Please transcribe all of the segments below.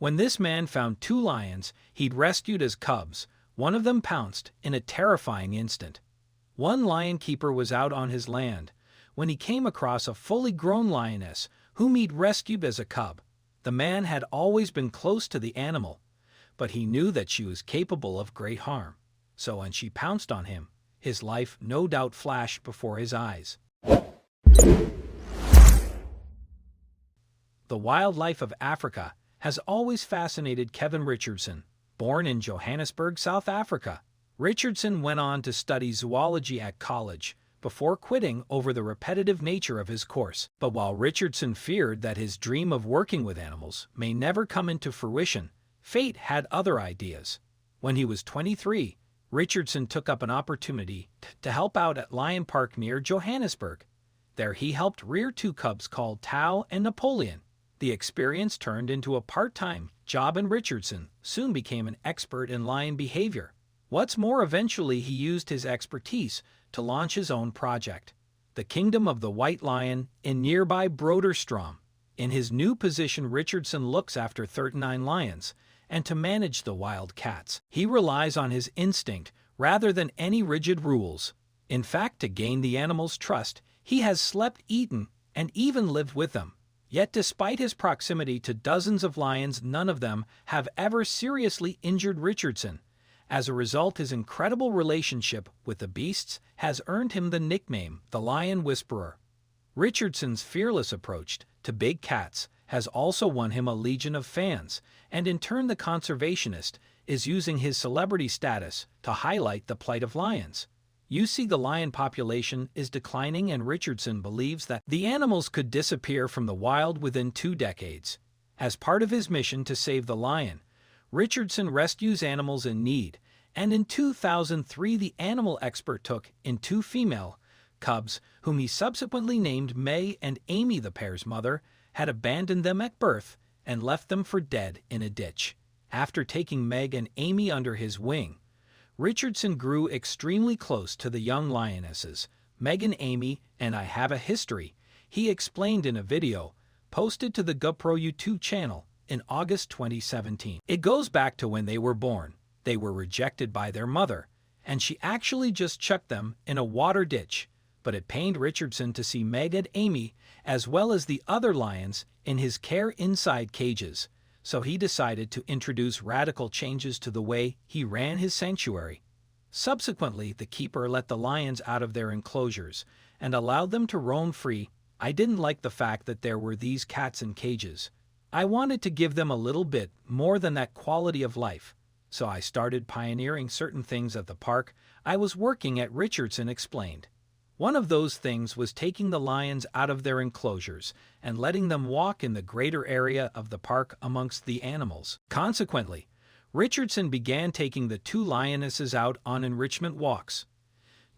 When this man found 2 lions he'd rescued as cubs, one of them pounced in a terrifying instant. One lion keeper was out on his land when he came across a fully grown lioness whom he'd rescued as a cub. The man had always been close to the animal, but he knew that she was capable of great harm. So when she pounced on him, his life no doubt flashed before his eyes. The wildlife of Africa has always fascinated Kevin Richardson. Born in Johannesburg, South Africa, Richardson went on to study zoology at college before quitting over the repetitive nature of his course. But while Richardson feared that his dream of working with animals may never come into fruition, fate had other ideas. When he was 23, Richardson took up an opportunity to help out at Lion Park near Johannesburg. There he helped rear 2 cubs called Tao and Napoleon. The experience turned into a part-time job, and Richardson soon became an expert in lion behavior. What's more, eventually he used his expertise to launch his own project, the Kingdom of the White Lion in nearby Broederstroom. In his new position, Richardson looks after 39 lions, and to manage the wild cats, he relies on his instinct rather than any rigid rules. In fact, to gain the animals' trust, he has slept, eaten, and even lived with them. Yet despite his proximity to dozens of lions, none of them have ever seriously injured Richardson. As a result, his incredible relationship with the beasts has earned him the nickname the Lion Whisperer. Richardson's fearless approach to big cats has also won him a legion of fans, and in turn the conservationist is using his celebrity status to highlight the plight of lions. You see, the lion population is declining, and Richardson believes that the animals could disappear from the wild within 2 decades. As part of his mission to save the lion, Richardson rescues animals in need, and in 2003 the animal expert took in 2 female cubs, whom he subsequently named Meg and Amy. The pair's mother had abandoned them at birth and left them for dead in a ditch. After taking Meg and Amy under his wing, Richardson grew extremely close to the young lionesses, Meg and Amy, and I have a history, he explained in a video posted to the GoPro YouTube channel in August 2017. It goes back to when they were born. They were rejected by their mother, and she actually just chucked them in a water ditch. But it pained Richardson to see Meg and Amy, as well as the other lions, in his care inside cages. So he decided to introduce radical changes to the way he ran his sanctuary. Subsequently, the keeper let the lions out of their enclosures and allowed them to roam free. I didn't like the fact that there were these cats in cages. I wanted to give them a little bit more than that quality of life. So I started pioneering certain things at the park I was working at, Richardson explained. One of those things was taking the lions out of their enclosures and letting them walk in the greater area of the park amongst the animals. Consequently, Richardson began taking the 2 lionesses out on enrichment walks,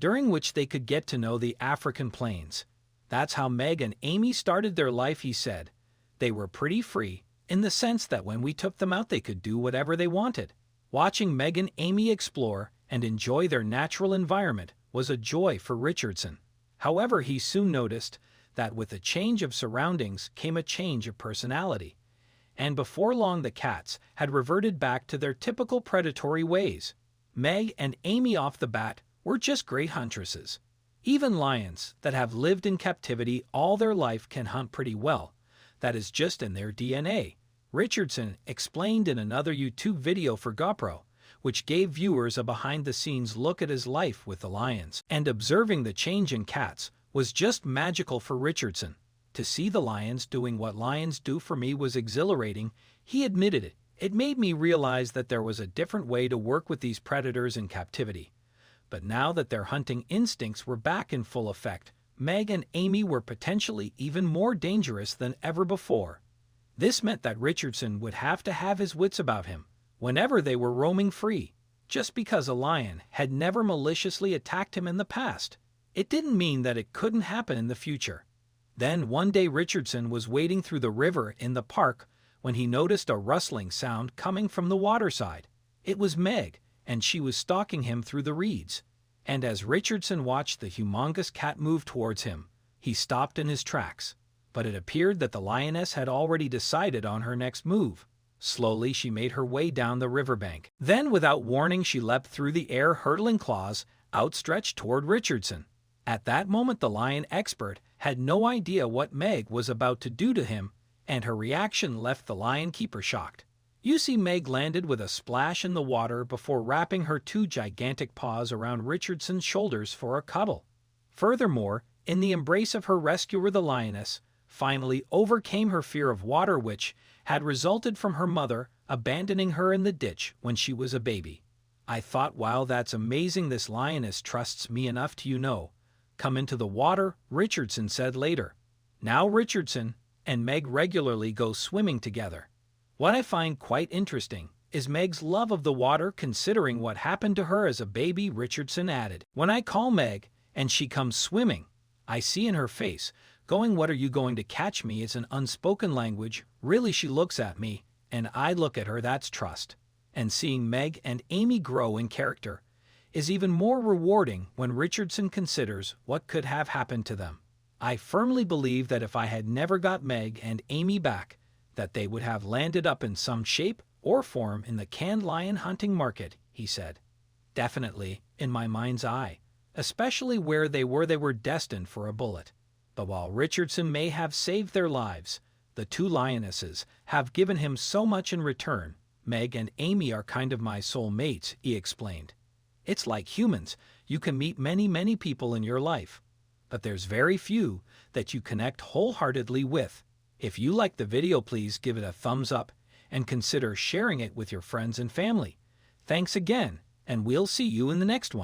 during which they could get to know the African plains. That's how Meg and Amy started their life, he said. They were pretty free, in the sense that when we took them out they could do whatever they wanted. Watching Meg and Amy explore and enjoy their natural environment was a joy for Richardson. However, he soon noticed that with a change of surroundings came a change of personality, and before long the cats had reverted back to their typical predatory ways. Meg and Amy off the bat were just great huntresses. Even lions that have lived in captivity all their life can hunt pretty well. That is just in their DNA, Richardson explained in another YouTube video for GoPro, which gave viewers a behind-the-scenes look at his life with the lions. And observing the change in cats was just magical for Richardson. To see the lions doing what lions do for me was exhilarating, he admitted it. It made me realize that there was a different way to work with these predators in captivity. But now that their hunting instincts were back in full effect, Meg and Amy were potentially even more dangerous than ever before. This meant that Richardson would have to have his wits about him whenever they were roaming free. Just because a lion had never maliciously attacked him in the past, it didn't mean that it couldn't happen in the future. Then one day Richardson was wading through the river in the park when he noticed a rustling sound coming from the waterside. It was Meg, and she was stalking him through the reeds. And as Richardson watched the humongous cat move towards him, he stopped in his tracks. But it appeared that the lioness had already decided on her next move. Slowly she made her way down the riverbank. Then, without warning, she leapt through the air, hurtling claws outstretched toward Richardson. At that moment the lion expert had no idea what Meg was about to do to him, and her reaction left the lion keeper shocked. You see, Meg landed with a splash in the water before wrapping her two gigantic paws around Richardson's shoulders for a cuddle. Furthermore, in the embrace of her rescuer, the lioness finally overcame her fear of water, which had resulted from her mother abandoning her in the ditch when she was a baby. I thought, wow, that's amazing, this lioness trusts me enough to, come into the water, Richardson said later. Now Richardson and Meg regularly go swimming together. What I find quite interesting is Meg's love of the water, considering what happened to her as a baby, Richardson added. When I call Meg and she comes swimming, I see in her face, going, "What are you going to catch me?" It's an unspoken language. Really, she looks at me, and I look at her. That's trust. And seeing Meg and Amy grow in character is even more rewarding when Richardson considers what could have happened to them. I firmly believe that if I had never got Meg and Amy back, that they would have landed up in some shape or form in the canned lion hunting market, he said. Definitely, in my mind's eye, especially where they were destined for a bullet. But while Richardson may have saved their lives, the two lionesses have given him so much in return. Meg and Amy are kind of my soul mates, he explained. It's like humans, you can meet many people in your life, but there's very few that you connect wholeheartedly with. If you like the video, please give it a thumbs up and consider sharing it with your friends and family. Thanks again, and we'll see you in the next one.